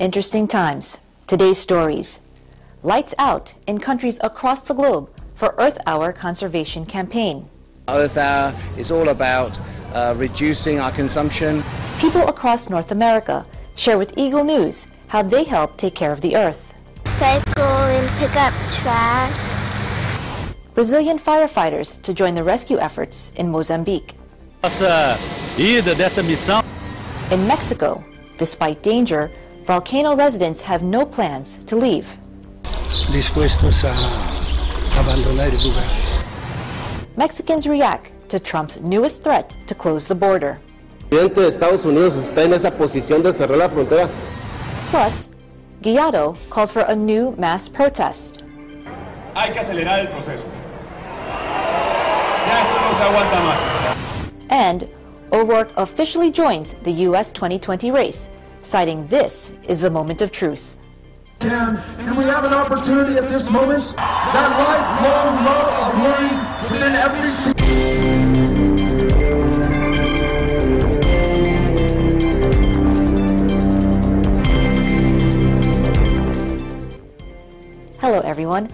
interesting times. Today's stories. Lights out in countries across the globe for Earth Hour conservation campaign. Earth Hour is all about reducing our consumption. People across North America share with Eagle News how they help take care of the Earth. Cycle and pick up trash. Brazilian firefighters to join the rescue efforts in Mozambique. In Mexico, despite danger, volcano residents have no plans to leave. Dispuestos a abandonar el lugar. Mexicans react to Trump's newest threat to close the border. El presidente de Estados Unidos está en esa posición de cerrar la frontera. Plus, Guiado calls for a new mass protest. Hay que acelerar el proceso. Ya esto no se aguanta más. And O'Rourke officially joins the U.S. 2020 race, citing this is the moment of truth. And we have an opportunity at this moment, that lifelong love of learning within every Hello everyone,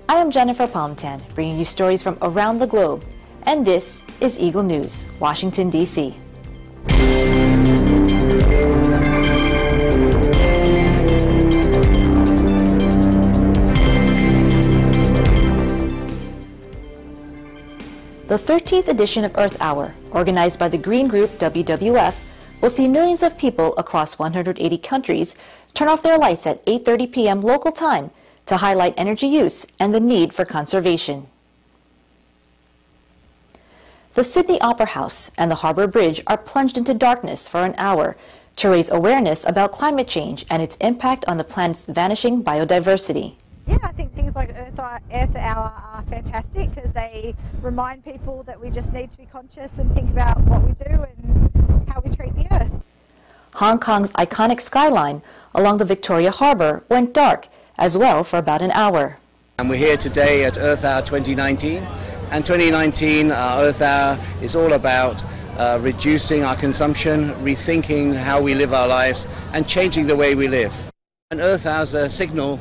I am Jennifer Palmtan, bringing you stories from around the globe, and this is Eagle News, Washington, D.C. The 13th edition of Earth Hour, organized by the green group WWF, will see millions of people across 180 countries turn off their lights at 8:30 p.m. local time to highlight energy use and the need for conservation. The Sydney Opera House and the Harbour Bridge are plunged into darkness for an hour to raise awareness about climate change and its impact on the planet's vanishing biodiversity. Yeah, I think things like Earth Hour are fantastic because they remind people that we just need to be conscious and think about what we do and how we treat the Earth. Hong Kong's iconic skyline along the Victoria Harbour went dark as well for about an hour. And we're here today at Earth Hour 2019. And 2019 Earth Hour is all about reducing our consumption, rethinking how we live our lives, and changing the way we live. And Earth Hour is a signal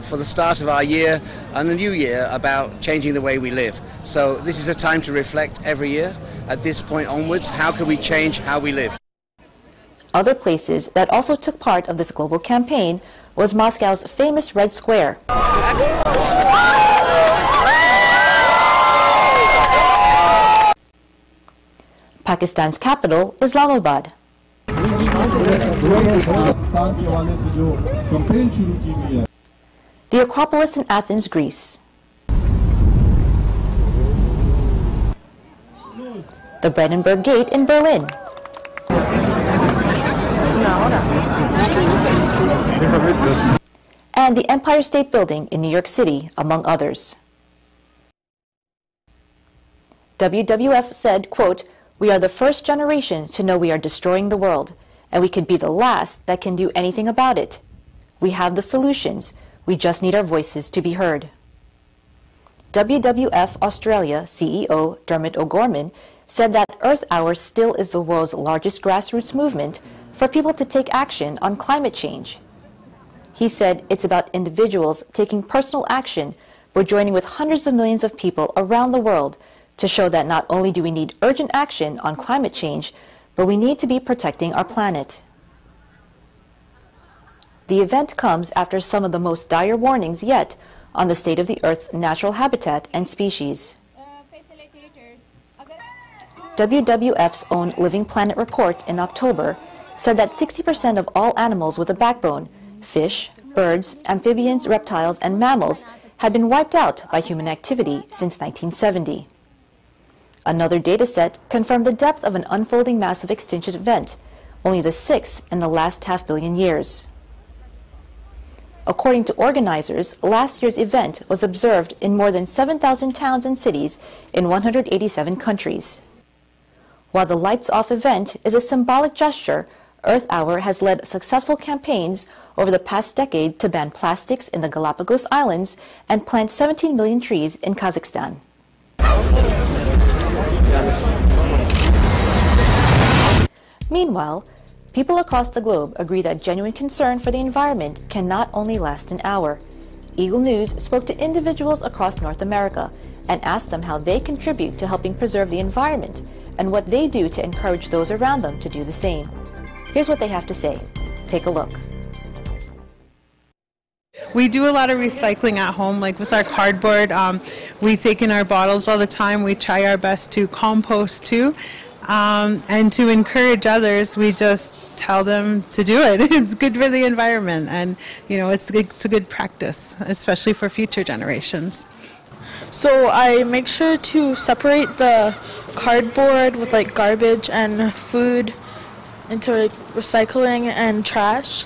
for the start of our year and the new year about changing the way we live. So this is a time to reflect every year. At this point onwards, how can we change how we live? Other places that also took part of this global campaign was Moscow's famous Red Square. Pakistan's capital, Islamabad. The Acropolis in Athens, Greece. The Brandenburg Gate in Berlin. And the Empire State Building in New York City, among others. WWF said, quote, "We are the first generation to know we are destroying the world, and we could be the last that can do anything about it. We have the solutions. We just need our voices to be heard." WWF Australia CEO Dermot O'Gorman said that Earth Hour still is the world's largest grassroots movement for people to take action on climate change. He said it's about individuals taking personal action, but joining with hundreds of millions of people around the world to show that not only do we need urgent action on climate change, but we need to be protecting our planet. The event comes after some of the most dire warnings yet on the state of the Earth's natural habitat and species. WWF's own Living Planet report in October said that 60% of all animals with a backbone, fish, birds, amphibians, reptiles, and mammals, had been wiped out by human activity since 1970. Another dataset confirmed the depth of an unfolding massive extinction event, only the sixth in the last half-billion years. According to organizers, last year's event was observed in more than 7,000 towns and cities in 187 countries. While the lights-off event is a symbolic gesture, Earth Hour has led successful campaigns over the past decade to ban plastics in the Galapagos Islands and plant 17 million trees in Kazakhstan. Meanwhile, People across the globe agree that genuine concern for the environment cannot only last an hour. Eagle News spoke to individuals across North America and asked them how they contribute to helping preserve the environment and what they do to encourage those around them to do the same. Here's what they have to say. Take a look. We do a lot of recycling at home, like with our cardboard. We take in our bottles all the time. We try our best to compost too. And to encourage others, we just tell them to do it. It's good for the environment, and it's a good practice, especially for future generations. So I make sure to separate the cardboard with like garbage and food into like recycling and trash.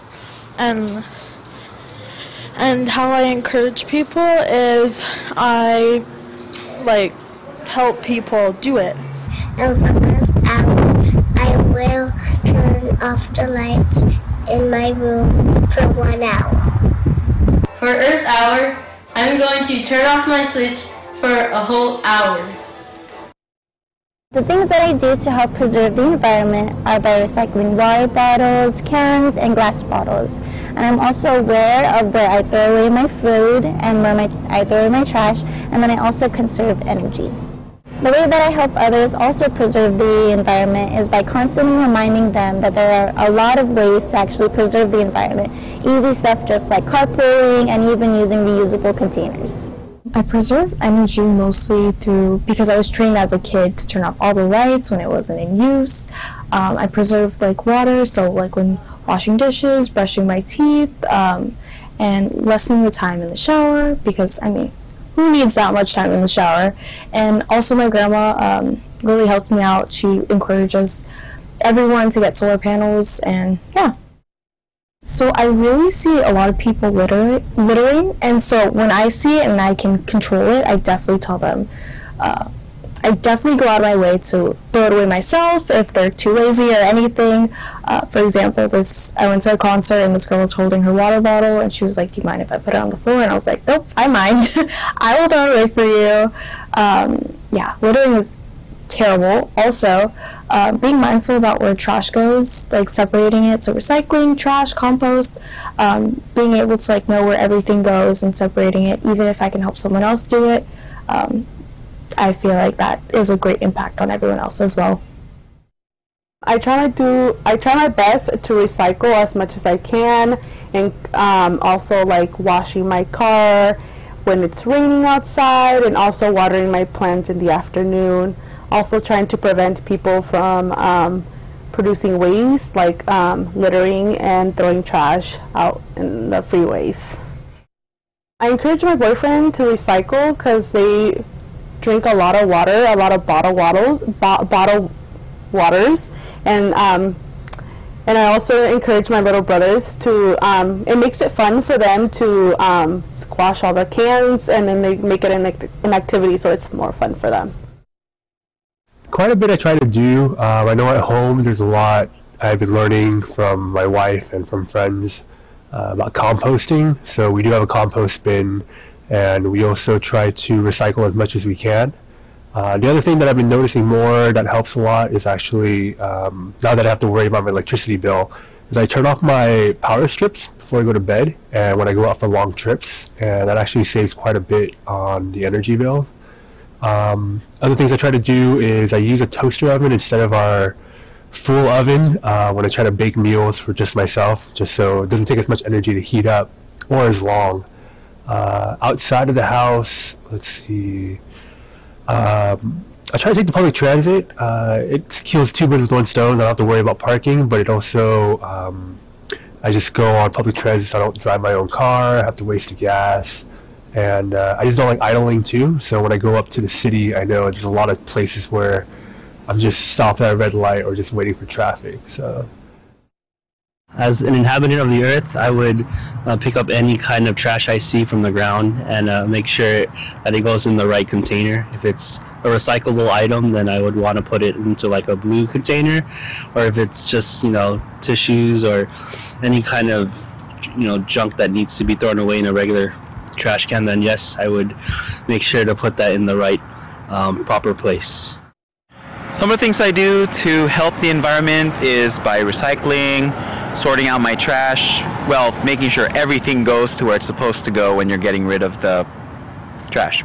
And how I encourage people is I help people do it. And for this hour, I will turn off the lights in my room for 1 hour. For Earth Hour, I'm going to turn off my switch for a whole hour. The things that I do to help preserve the environment are by recycling water bottles, cans, and glass bottles. And I'm also aware of where I throw away my food and where I throw away my trash, and then I also conserve energy. The way that I help others also preserve the environment is by constantly reminding them that there are a lot of ways to actually preserve the environment. Easy stuff just like carpooling and even using reusable containers. I preserve energy mostly because I was trained as a kid to turn off all the lights when it wasn't in use. I preserve water, so when washing dishes, brushing my teeth, and lessening the time in the shower, because who needs that much time in the shower? And also my grandma really helps me out. She encourages everyone to get solar panels, and yeah. So I really see a lot of people littering, and so when I see it and I can control it, I definitely tell them. I definitely go out of my way to throw it away myself if they're too lazy or anything. For example, I went to a concert and this girl was holding her water bottle and she was like, "Do you mind if I put it on the floor?" And I was like, "Nope, I mind. I will throw it away for you." Yeah, littering is terrible. Also, being mindful about where trash goes, separating it, so recycling, trash, compost, being able to know where everything goes and separating it, even if I can help someone else do it. I feel like that is a great impact on everyone else as well. I try my best to recycle as much as I can, and also washing my car when it's raining outside, and also watering my plants in the afternoon. Also trying to prevent people from producing waste littering and throwing trash out in the freeways. I encourage my boyfriend to recycle because they drink a lot of water, a lot of bottled waters, and I also encourage my little brothers to. It makes it fun for them to squash all the cans, and then they make it an activity, so it's more fun for them. Quite a bit I try to do. I know at home there's a lot I've been learning from my wife and from friends about composting. So we do have a compost bin, and we also try to recycle as much as we can. The other thing that I've been noticing more that helps a lot is actually, now that I have to worry about my electricity bill, is I turn off my power strips before I go to bed and when I go out for long trips, and that actually saves quite a bit on the energy bill. Other things I try to do is I use a toaster oven instead of our full oven when I try to bake meals for just myself, just so it doesn't take as much energy to heat up or as long. Outside of the house, let's see, I try to take the public transit. It kills two birds with one stone. I don't have to worry about parking, but it also, I just go on public transit so I don't drive my own car, I have to waste the gas. And I just don't like idling too, so when I go up to the city, I know there's a lot of places where I'm just stopped at a red light or just waiting for traffic. So, as an inhabitant of the earth, I would pick up any kind of trash I see from the ground and make sure that it goes in the right container. If it's a recyclable item, then I would want to put it into a blue container, or if it's just tissues or any kind of junk that needs to be thrown away in a regular trash can, then yes, I would make sure to put that in the right proper place. Some of the things I do to help the environment is by recycling, sorting out my trash, well, making sure everything goes to where it's supposed to go when you're getting rid of the trash.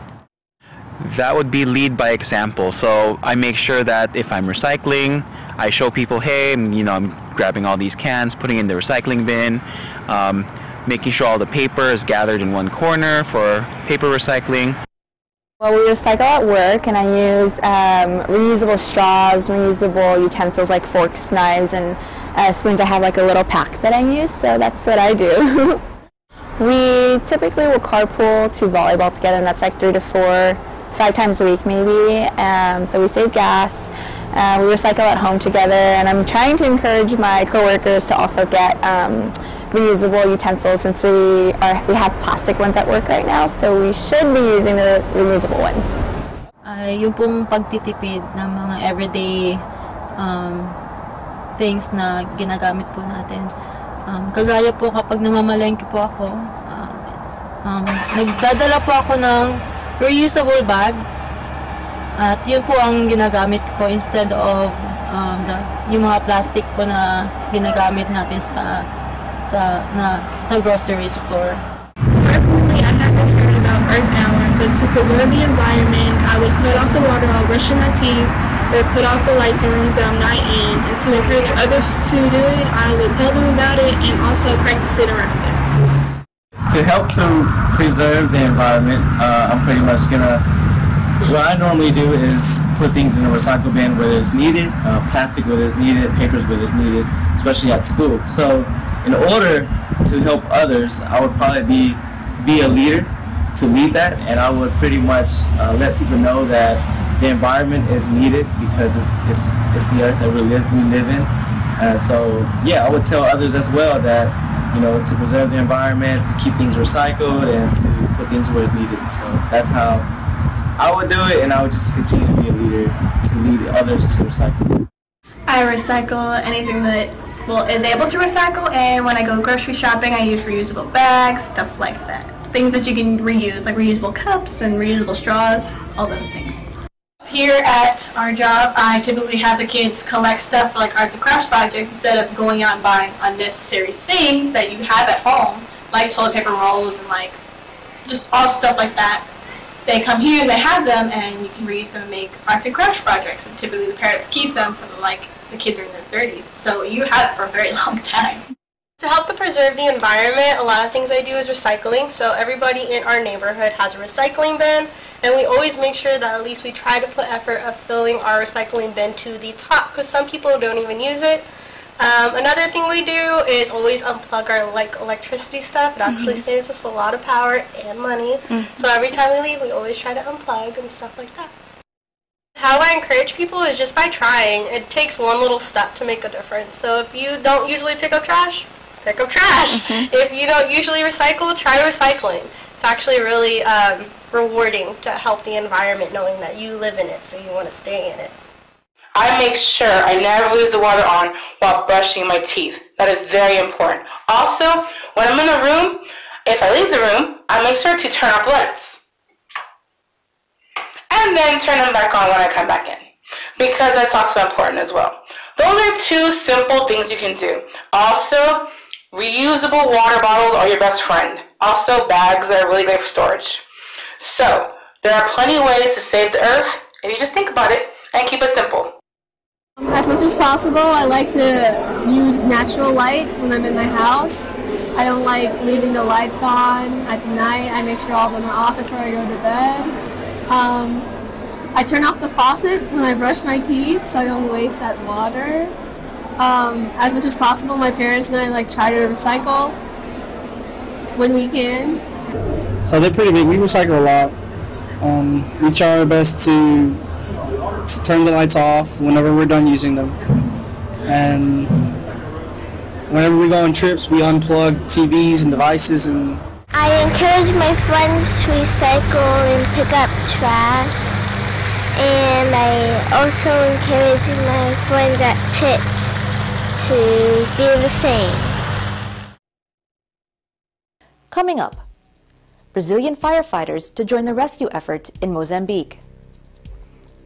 That would be lead by example. So I make sure that if I'm recycling, I show people, hey, I'm grabbing all these cans, putting in the recycling bin, making sure all the paper is gathered in one corner for paper recycling. Well, we recycle at work, and I use reusable straws, reusable utensils like forks, knives, and spoons. I have like a little pack that I use, so that's what I do. We typically will carpool to volleyball together, and that's like 3 to 4, 5 times a week maybe. So we save gas. We recycle at home together, and I'm trying to encourage my coworkers to also get reusable utensils, since we have plastic ones at work right now, so we should be using the reusable ones. Yung pong pagtitipid ng mga everyday things na ginagamit po natin. Kagaya po kapag namamalengke po ako, nagdadala po ako ng reusable bag, at yun po ang ginagamit ko instead of yung mga plastic po na ginagamit natin sa grocery store. Personally, I haven't heard about Earth Hour, but to preserve the environment, I would cut off the water while brushing my teeth, or cut off the lights in rooms that I'm not in. And to encourage others to do it, I would tell them about it and also practice it around them. To help to preserve the environment, I'm pretty much what I normally do is put things in a recycle bin where it's needed, plastic where it's needed, papers where it's needed, especially at school. So in order to help others, I would probably be a leader to lead that, and I would pretty much let people know that the environment is needed because it's the earth that we live in. So yeah, I would tell others as well that to preserve the environment, to keep things recycled, and to put things where it's needed. So that's how I would do it, and I would just continue to be a leader to lead others to recycle. I recycle anything that is able to recycle, and when I go grocery shopping, I use reusable bags, stuff like that. Things that you can reuse, like reusable cups and reusable straws, all those things. Here at our job, I typically have the kids collect stuff for like arts and crafts projects instead of going out and buying unnecessary things that you have at home, like toilet paper rolls and like just all stuff like that. They come here and they have them, and you can reuse them and make arts and crafts projects, and typically the parents keep them till like the kids are in their 30s, so you have it for a very long time. To help to preserve the environment, a lot of things I do is recycling. So everybody in our neighborhood has a recycling bin, and we always make sure that at least we try to put effort of filling our recycling bin to the top, because some people don't even use it. Another thing we do is always unplug our electricity stuff. It actually saves us a lot of power and money. So every time we leave, we always try to unplug and stuff like that. How I encourage people is just by trying. It takes one little step to make a difference. So if you don't usually pick up trash, pick up trash. If you don't usually recycle, try recycling. It's actually really rewarding to help the environment, knowing that you live in it, so you want to stay in it. I make sure I never leave the water on while brushing my teeth. That is very important. Also, when I'm in a room, if I leave the room, I make sure to turn off lights. And then turn them back on when I come back in, because that's also important as well. Those are 2 simple things you can do. Also, reusable water bottles are your best friend. Also, bags are really great for storage. So, there are plenty of ways to save the earth if you just think about it and keep it simple. As much as possible, I like to use natural light when I'm in my house. I don't like leaving the lights on at night. I make sure all of them are off before I go to bed. I turn off the faucet when I brush my teeth so I don't waste that water. As much as possible, my parents and I try to recycle when we can. So they're pretty big. We recycle a lot. We try our best to turn the lights off whenever we're done using them. And whenever we go on trips, we unplug TVs and devices. And I encourage my friends to recycle and pick up trash. And I also encourage my friends at church to do the same. Coming up, Brazilian firefighters to join the rescue effort in Mozambique.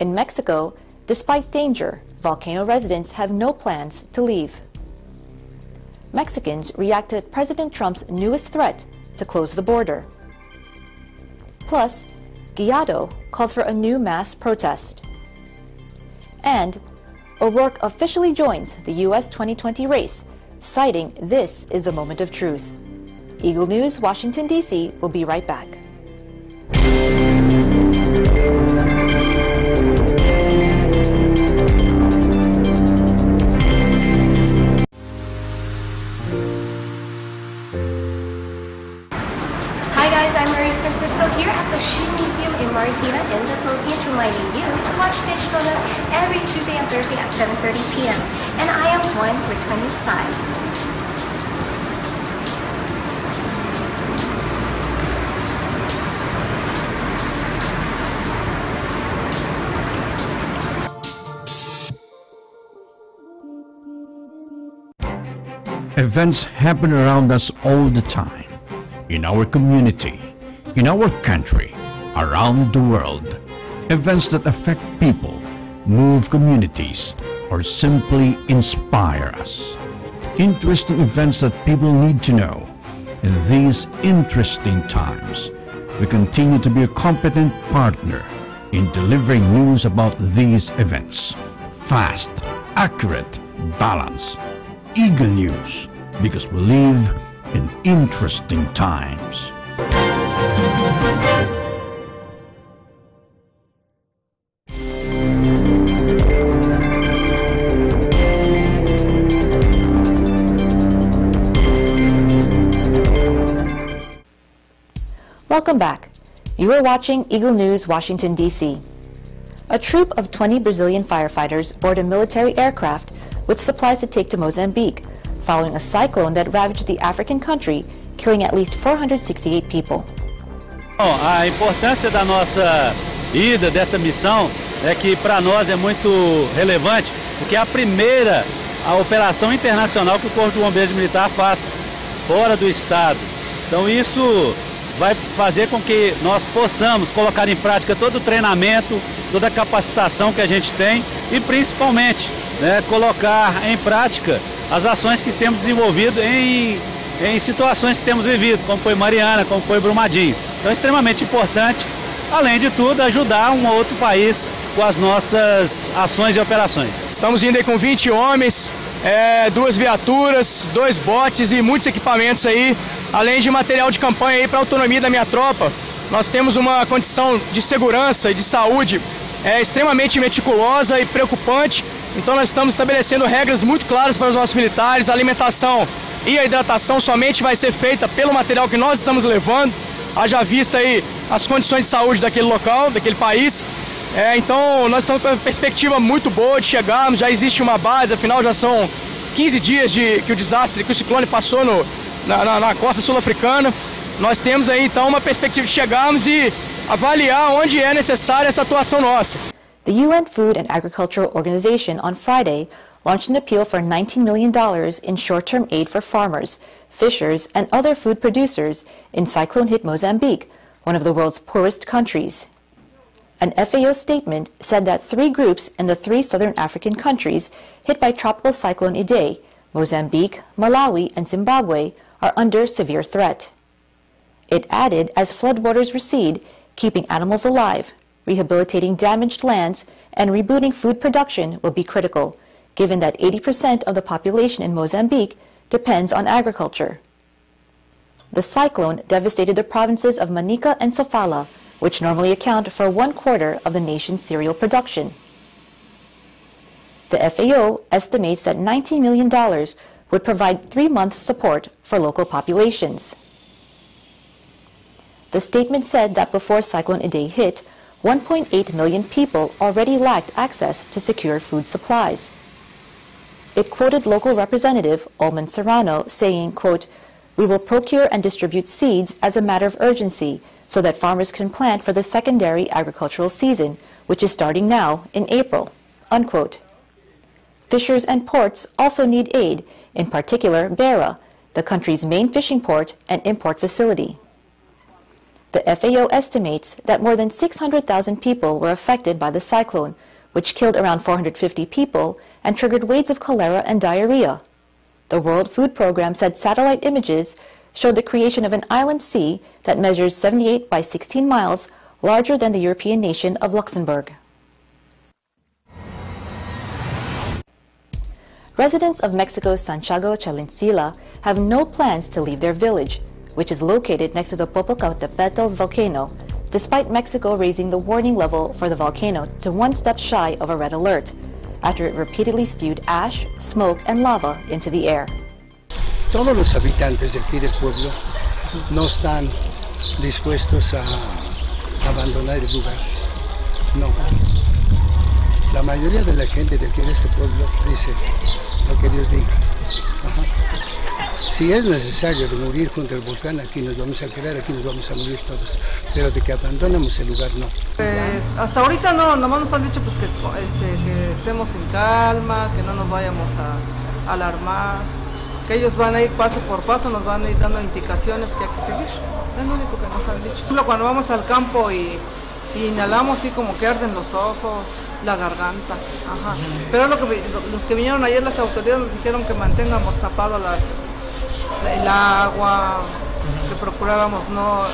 In Mexico, despite danger, volcano residents have no plans to leave. Mexicans react to President Trump's newest threat to close the border. Plus, Guaido calls for a new mass protest. And O'Rourke officially joins the U.S. 2020 race, citing this is the moment of truth. Eagle News, Washington, D.C. will be right back. Hi guys, I'm Marie Francisco here at the Shoe Museum in Marikina in the Philippines, reminding you to watch Digital News every Tuesday and Thursday at 7:30 p.m. And I am one for 25. Events happen around us all the time, in our community, in our country, around the world. Events that affect people, move communities, or simply inspire us. Interesting events that people need to know. In these interesting times, we continue to be a competent partner in delivering news about these events. Fast, accurate, balanced. Eagle News, because we live in interesting times. Welcome back. You are watching Eagle News, Washington, D.C. A troop of 20 Brazilian firefighters board a military aircraft with supplies to take to Mozambique, following a cyclone that ravaged the African country, killing at least 468 people. Bom, a importância da nossa ida, dessa missão, é que para nós é muito relevante, porque é a primeira operação internacional que o Corpo de Bombeiros Militar faz fora do estado. Então isso vai fazer com que nós possamos colocar em prática todo o treinamento, toda a capacitação que a gente tem e principalmente colocar em prática as ações que temos desenvolvido em situações que temos vivido, como foi Mariana, como foi Brumadinho. Então é extremamente importante, além de tudo, ajudar um outro país com as nossas ações e operações. Estamos indo aí com 20 homens, 2 viaturas, 2 botes e muitos equipamentos aí, além de material de campanha aí para a autonomia da minha tropa. Nós temos uma condição de segurança e de saúde extremamente meticulosa e preocupante. Então nós estamos estabelecendo regras muito claras para os nossos militares. A alimentação e a hidratação somente vai ser feita pelo material que nós estamos levando, haja vista aí as condições de saúde daquele local, daquele país. Então nós estamos com uma perspectiva muito boa de chegarmos, já existe uma base, afinal já são 15 dias que o desastre, que o ciclone passou na costa sul-africana. Nós temos aí então uma perspectiva de chegarmos e avaliar onde é necessária essa atuação nossa. The UN Food and Agricultural Organization on Friday launched an appeal for $19 million in short-term aid for farmers, fishers, and other food producers in cyclone-hit Mozambique, one of the world's poorest countries. An FAO statement said that 3 groups in the 3 southern African countries hit by Tropical Cyclone Idai, Mozambique, Malawi, and Zimbabwe, are under severe threat. It added as floodwaters recede, keeping animals alive, rehabilitating damaged lands, and rebooting food production will be critical, given that 80% of the population in Mozambique depends on agriculture. The cyclone devastated the provinces of Manica and Sofala, which normally account for 1/4 of the nation's cereal production. The FAO estimates that $19 million would provide 3 months' support for local populations. The statement said that before Cyclone Idai hit, 1.8 million people already lacked access to secure food supplies. It quoted local representative Olman Serrano saying, quote, "We will procure and distribute seeds as a matter of urgency so that farmers can plant for the secondary agricultural season, which is starting now in April," unquote. Fishers and ports also need aid, in particular Beira, the country's main fishing port and import facility. The FAO estimates that more than 600,000 people were affected by the cyclone, which killed around 450 people and triggered waves of cholera and diarrhea. The World Food Program said satellite images showed the creation of an island sea that measures 78 by 16 miles, larger than the European nation of Luxembourg. Residents of Mexico's Santiago Chalincila have no plans to leave their village, which is located next to the Popocatépetl volcano, despite Mexico raising the warning level for the volcano to one step shy of a red alert, after it repeatedly spewed ash, smoke, and lava into the air. Todos los habitantes de aquí del pueblo no están dispuestos a abandonar el lugar. No. La mayoría de la gente de aquí de este pueblo dice lo que Dios diga. Ajá. Si es necesario de morir junto al volcán, aquí nos vamos a quedar, aquí nos vamos a morir todos. Pero de que abandonemos el lugar, no. Pues hasta ahorita no, nomás nos han dicho pues que estemos en calma, que no nos vayamos a alarmar, que ellos van a ir paso por paso, nos van a ir dando indicaciones que hay que seguir. Es lo único que nos han dicho. Cuando vamos al campo y inhalamos, sí, como que arden los ojos, la garganta. Ajá. Pero los que vinieron ayer, las autoridades nos dijeron que mantengamos tapado el agua, que procuráramos no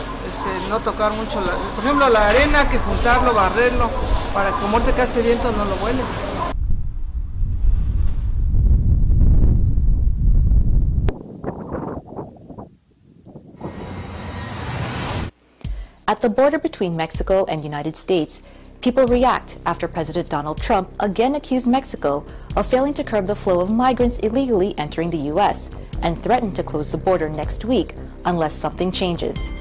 tocar mucho, por ejemplo, la arena, que juntarlo, barrerlo, para que como ahorita que hace viento no lo huele. At the border between Mexico and United States, people react after President Donald Trump again accused Mexico of failing to curb the flow of migrants illegally entering the U.S. and threatened to close the border next week unless something changes.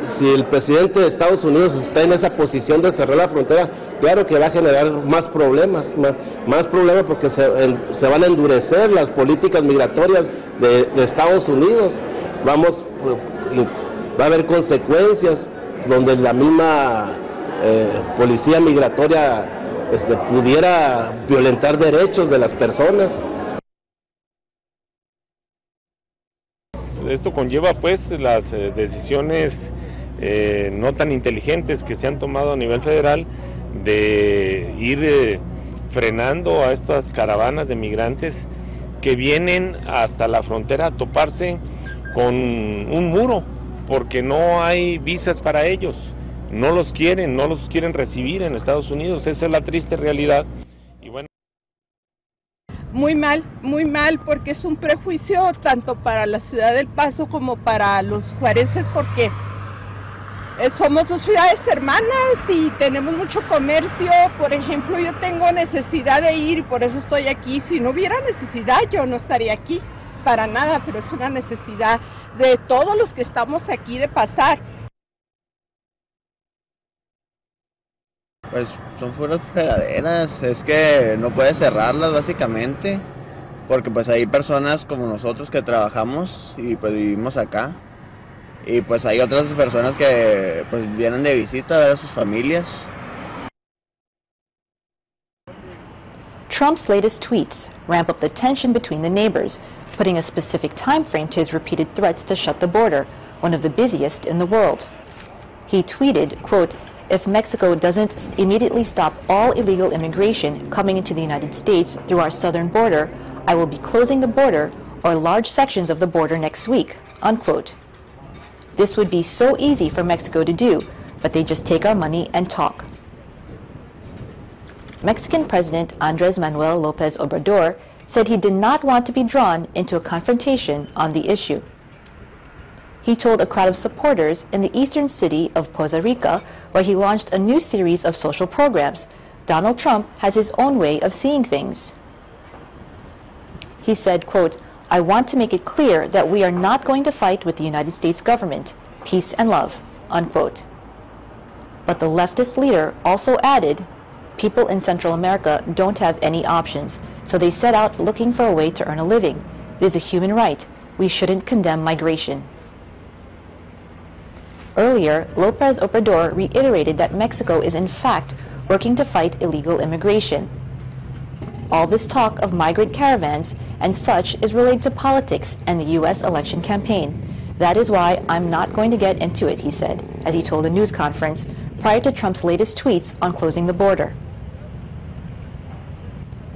Si el presidente de Estados Unidos está en esa posición de cerrar la frontera, claro que va a generar más problemas porque se van a endurecer las políticas migratorias de Estados Unidos. Va a haber consecuencias donde la misma policía migratoria pudiera violentar derechos de las personas. Esto conlleva pues las decisiones no tan inteligentes que se han tomado a nivel federal de ir frenando a estas caravanas de migrantes que vienen hasta la frontera a toparse con un muro, porque no hay visas para ellos, no los quieren recibir en Estados Unidos, esa es la triste realidad. Y bueno. Muy mal, porque es un prejuicio tanto para la ciudad del Paso como para los juarenses, porque somos dos ciudades hermanas y tenemos mucho comercio. Por ejemplo, yo tengo necesidad de ir y por eso estoy aquí. Si no hubiera necesidad, yo no estaría aquí. Para nada, pero es una necesidad de todos los que estamos aquí de pasar. Pues son puras fregaderas, es que no puedes cerrarlas básicamente, porque pues hay personas como nosotros que trabajamos y pues vivimos acá, y pues hay otras personas que pues vienen de visita a ver a sus familias. Trump's latest tweets ramp up the tension between the neighbors, putting a specific time frame to his repeated threats to shut the border, one of the busiest in the world. He tweeted, quote, "If Mexico doesn't immediately stop all illegal immigration coming into the United States through our southern border, I will be closing the border or large sections of the border next week," unquote. This would be so easy for Mexico to do, but they just take our money and talk. Mexican President Andrés Manuel López Obrador said he did not want to be drawn into a confrontation on the issue. He told a crowd of supporters in the eastern city of Costa Rica, where he launched a new series of social programs, Donald Trump has his own way of seeing things. He said, quote, "I want to make it clear that we are not going to fight with the United States government. Peace and love," unquote. But the leftist leader also added, people in Central America don't have any options, so they set out looking for a way to earn a living. It is a human right. We shouldn't condemn migration. Earlier, López Obrador reiterated that Mexico is in fact working to fight illegal immigration. All this talk of migrant caravans and such is related to politics and the U.S. election campaign. That is why I'm not going to get into it, he said, as he told a news conference prior to Trump's latest tweets on closing the border.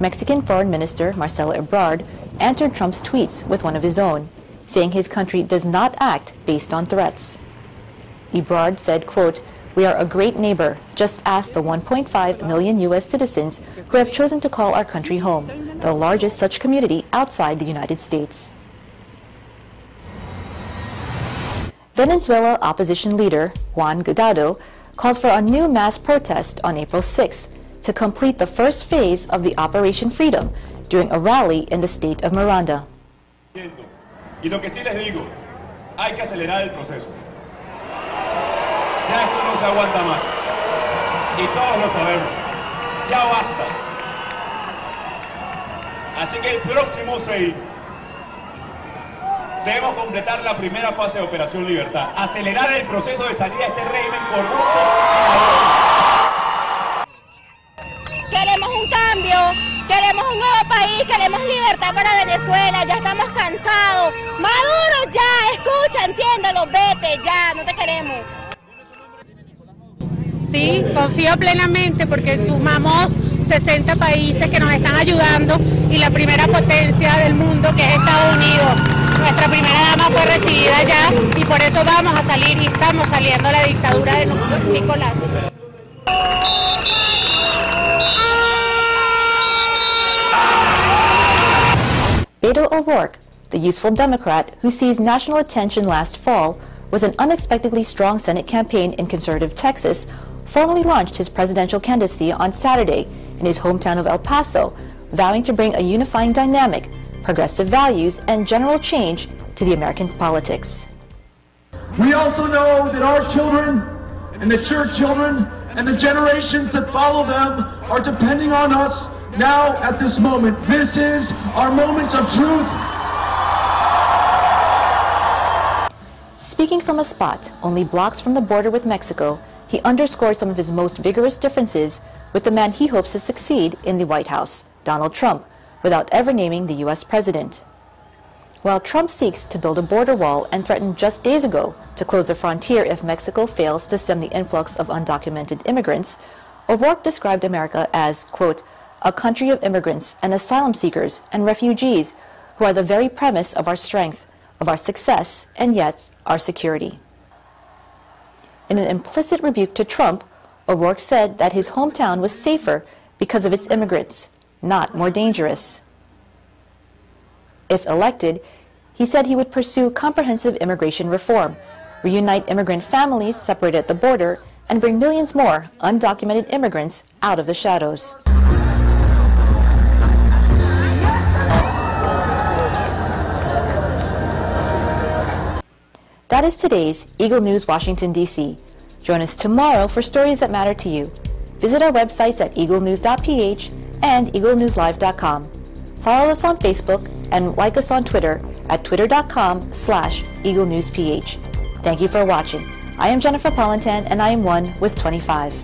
Mexican Foreign Minister Marcelo Ebrard answered Trump's tweets with one of his own, saying his country does not act based on threats. Ebrard said, quote, "We are a great neighbor. Just ask the 1.5 million U.S. citizens who have chosen to call our country home, the largest such community outside the United States." Venezuela opposition leader Juan Guaidó calls for a new mass protest on April 6th to complete the first phase of the Operation Freedom during a rally in the state of Miranda. Y lo que sí les digo, hay que acelerar el proceso. Ya esto no se aguanta más. Y todos lo sabemos. Ya basta. Así que el próximo 6 debemos completar la primera fase de Operación Libertad. Acelerar el proceso de salida de este régimen corrupto. Queremos un cambio, queremos un nuevo país, queremos libertad para Venezuela, ya estamos cansados. Maduro, ya, escucha, entiéndelo, vete, ya, no te queremos. Sí, confío plenamente porque sumamos 60 países que nos están ayudando y la primera potencia del mundo, que es Estados Unidos. Nuestra primera dama fue recibida allá y por eso vamos a salir y estamos saliendo de la dictadura de Nicolás. Beto O'Rourke, the useful Democrat who seized national attention last fall with an unexpectedly strong Senate campaign in conservative Texas, formally launched his presidential candidacy on Saturday in his hometown of El Paso, vowing to bring a unifying dynamic, progressive values, and general change to the American politics. We also know that our children and the church children and the generations that follow them are depending on us now at this moment. This is our moment of truth. Speaking from a spot only blocks from the border with Mexico, he underscored some of his most vigorous differences with the man he hopes to succeed in the White House, Donald Trump, without ever naming the U.S. president. While Trump seeks to build a border wall and threatened just days ago to close the frontier if Mexico fails to stem the influx of undocumented immigrants, O'Rourke described America as, quote, "a country of immigrants and asylum seekers and refugees who are the very premise of our strength, of our success, and yet our security." In an implicit rebuke to Trump, O'Rourke said that his hometown was safer because of its immigrants, not more dangerous. If elected, he said he would pursue comprehensive immigration reform, reunite immigrant families separated at the border, and bring millions more undocumented immigrants out of the shadows. That is today's Eagle News Washington, D.C. Join us tomorrow for stories that matter to you. Visit our websites at Eaglenews.PH and Eaglenewslive.com. Follow us on Facebook and like us on Twitter at twitter.com/EagleNewsPH. Thank you for watching. I am Jennifer Polentan and I am 1 with 25.